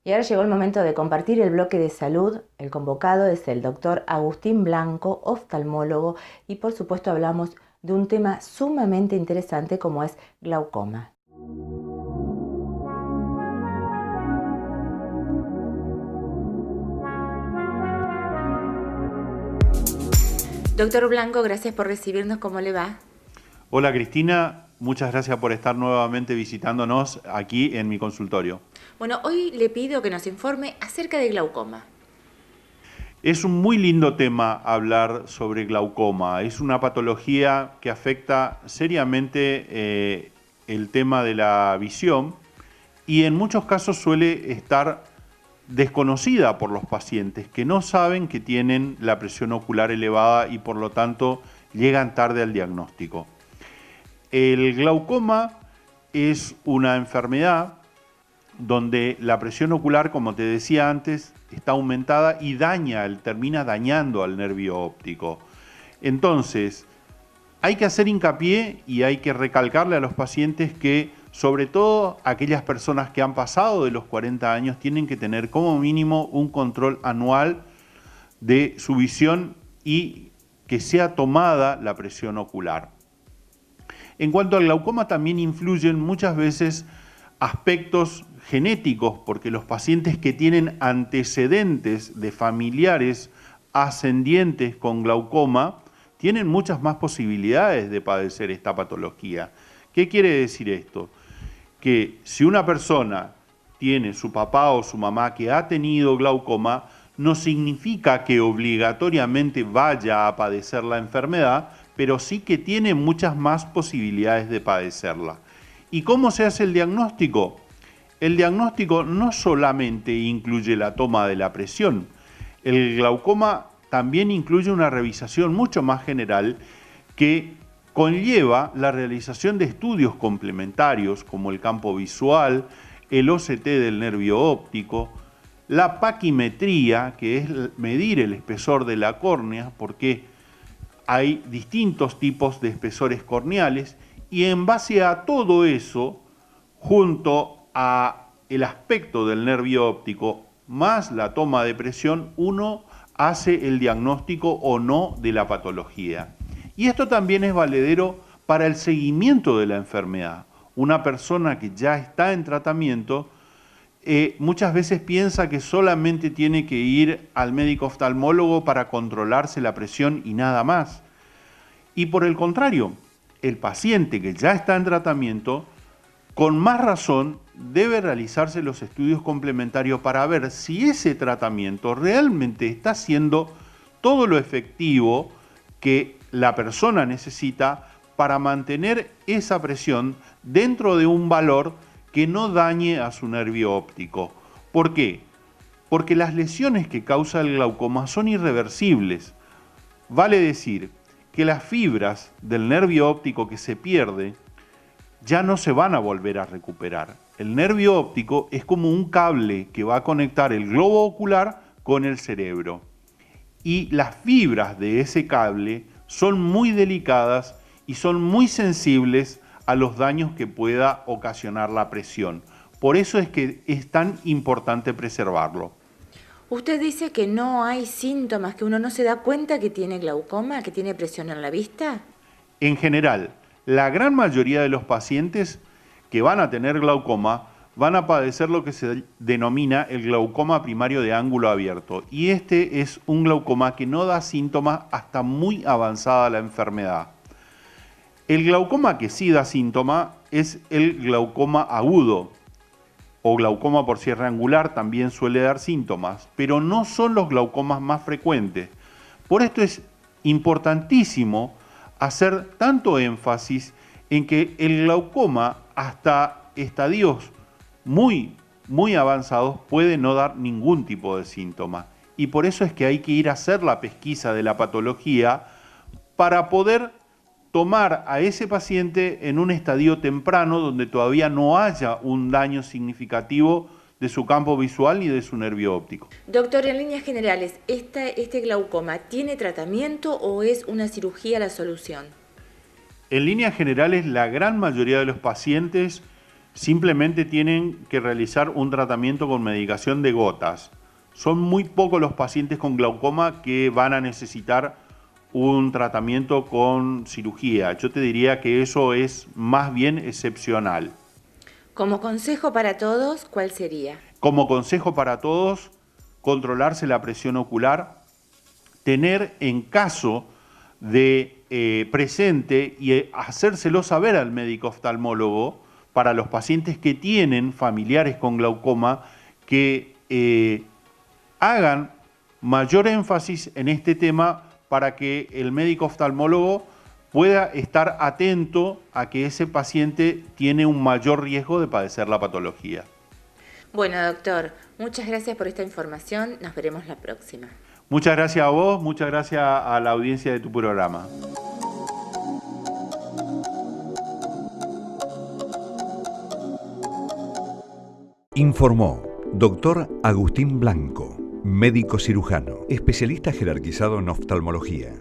Y ahora llegó el momento de compartir el bloque de salud. El convocado es el doctor Agustín Blanco, oftalmólogo, y por supuesto hablamos de un tema sumamente interesante como es glaucoma. Doctor Blanco, gracias por recibirnos. ¿Cómo le va? Hola Cristina, muchas gracias por estar nuevamente visitándonos aquí en mi consultorio. Bueno, hoy le pido que nos informe acerca de glaucoma. Es un muy lindo tema hablar sobre glaucoma. Es una patología que afecta seriamente el tema de la visión y en muchos casos suele estar desconocida por los pacientes que no saben que tienen la presión ocular elevada y por lo tanto llegan tarde al diagnóstico. El glaucoma es una enfermedad donde la presión ocular, como te decía antes, está aumentada y termina dañando al nervio óptico. Entonces, hay que hacer hincapié y hay que recalcarle a los pacientes que, sobre todo aquellas personas que han pasado de los 40 años, tienen que tener como mínimo un control anual de su visión y que sea tomada la presión ocular. En cuanto al glaucoma, también influyen muchas veces aspectos genéticos, porque los pacientes que tienen antecedentes de familiares ascendientes con glaucoma tienen muchas más posibilidades de padecer esta patología. ¿Qué quiere decir esto? Que si una persona tiene su papá o su mamá que ha tenido glaucoma, no significa que obligatoriamente vaya a padecer la enfermedad, pero sí que tiene muchas más posibilidades de padecerla. ¿Y cómo se hace el diagnóstico? El diagnóstico no solamente incluye la toma de la presión, el glaucoma también incluye una revisación mucho más general que conlleva la realización de estudios complementarios como el campo visual, el OCT del nervio óptico, la paquimetría, que es medir el espesor de la córnea, porque hay distintos tipos de espesores corneales, y en base a todo eso, junto a el aspecto del nervio óptico más la toma de presión, uno hace el diagnóstico o no de la patología. Y esto también es valedero para el seguimiento de la enfermedad. Una persona que ya está en tratamiento muchas veces piensa que solamente tiene que ir al médico oftalmólogo para controlarse la presión y nada más. Y por el contrario, el paciente que ya está en tratamiento, con más razón, debe realizarse los estudios complementarios para ver si ese tratamiento realmente está haciendo todo lo efectivo que la persona necesita para mantener esa presión dentro de un valor que no dañe a su nervio óptico. ¿Por qué? Porque las lesiones que causa el glaucoma son irreversibles. Vale decir que las fibras del nervio óptico que se pierde ya no se van a volver a recuperar. El nervio óptico es como un cable que va a conectar el globo ocular con el cerebro. Y las fibras de ese cable son muy delicadas y son muy sensibles a los daños que pueda ocasionar la presión. Por eso es que es tan importante preservarlo. Usted dice que no hay síntomas, que uno no se da cuenta que tiene glaucoma, que tiene presión en la vista. En general, la gran mayoría de los pacientes que van a tener glaucoma van a padecer lo que se denomina el glaucoma primario de ángulo abierto. Y este es un glaucoma que no da síntomas hasta muy avanzada la enfermedad. El glaucoma que sí da síntoma es el glaucoma agudo, o glaucoma por cierre angular también suele dar síntomas, pero no son los glaucomas más frecuentes. Por esto es importantísimo hacer tanto énfasis en que el glaucoma hasta estadios muy avanzados puede no dar ningún tipo de síntoma. Y por eso es que hay que ir a hacer la pesquisa de la patología para poder tomar a ese paciente en un estadio temprano donde todavía no haya un daño significativo de su campo visual y de su nervio óptico. Doctor, en líneas generales, ¿este glaucoma tiene tratamiento o es una cirugía la solución? En líneas generales, la gran mayoría de los pacientes simplemente tienen que realizar un tratamiento con medicación de gotas. Son muy pocos los pacientes con glaucoma que van a necesitar un tratamiento con cirugía. Yo te diría que eso es más bien excepcional. Como consejo para todos, ¿cuál sería? Como consejo para todos, controlarse la presión ocular, tener en caso de presente y hacérselo saber al médico oftalmólogo para los pacientes que tienen familiares con glaucoma que hagan mayor énfasis en este tema para que el médico oftalmólogo pueda estar atento a que ese paciente tiene un mayor riesgo de padecer la patología. Bueno, doctor, muchas gracias por esta información. Nos veremos la próxima. Muchas gracias a vos, muchas gracias a la audiencia de tu programa. Informó Dr. Agustín Blanco, médico cirujano, especialista jerarquizado en oftalmología.